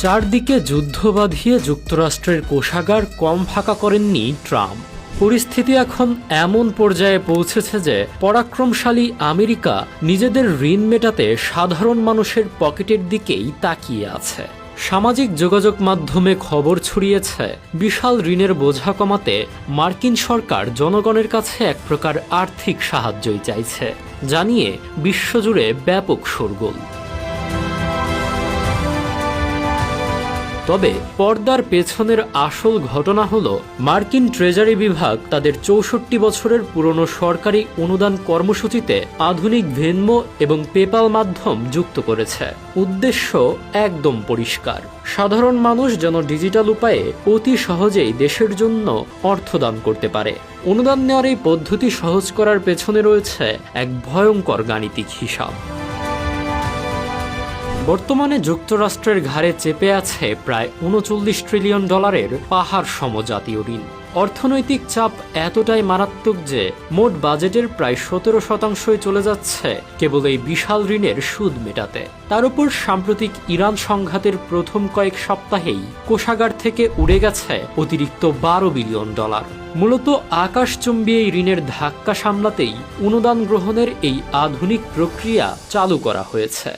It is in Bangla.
চারদিকে যুদ্ধ বাঁধিয়ে যুক্তরাষ্ট্রের কোষাগার কম ফাঁকা করেননি ট্রাম্প। পরিস্থিতি এখন এমন পর্যায়ে পৌঁছেছে যে পরাক্রমশালী আমেরিকা নিজেদের ঋণ মেটাতে সাধারণ মানুষের পকেটের দিকেই তাকিয়ে আছে। সামাজিক যোগাযোগ মাধ্যমে খবর ছড়িয়েছে বিশাল ঋণের বোঝা কমাতে মার্কিন সরকার জনগণের কাছে এক প্রকার আর্থিক সাহায্যই চাইছে, জানিয়ে বিশ্বজুড়ে ব্যাপক শোরগোল। তবে পর্দার পেছনের আসল ঘটনা হলো মার্কিন ট্রেজারি বিভাগ তাদের ৬৪ বছরের পুরনো সরকারি অনুদান কর্মসূচিতে আধুনিক ভেনমো এবং পেপাল মাধ্যম যুক্ত করেছে। উদ্দেশ্য একদম পরিষ্কার, সাধারণ মানুষ যেন ডিজিটাল উপায়ে অতি সহজেই দেশের জন্য অর্থদান করতে পারে। অনুদান নেওয়ার এই পদ্ধতি সহজ করার পেছনে রয়েছে এক ভয়ঙ্কর গাণিতিক হিসাব। বর্তমানে যুক্তরাষ্ট্রের ঘাড়ে চেপে আছে প্রায় $৩৯ ট্রিলিয়ন পাহাড় সম জাতীয় ঋণ। অর্থনৈতিক চাপ এতটাই মারাত্মক যে মোট বাজেটের প্রায় ১৭% চলে যাচ্ছে কেবল এই বিশাল ঋণের সুদ মেটাতে। তার উপর সাম্প্রতিক ইরান সংঘাতের প্রথম কয়েক সপ্তাহেই কোষাগার থেকে উড়ে গেছে অতিরিক্ত $১২ বিলিয়ন। মূলত আকাশচুম্বী এই ঋণের ধাক্কা সামলাতেই অনুদান গ্রহণের এই আধুনিক প্রক্রিয়া চালু করা হয়েছে।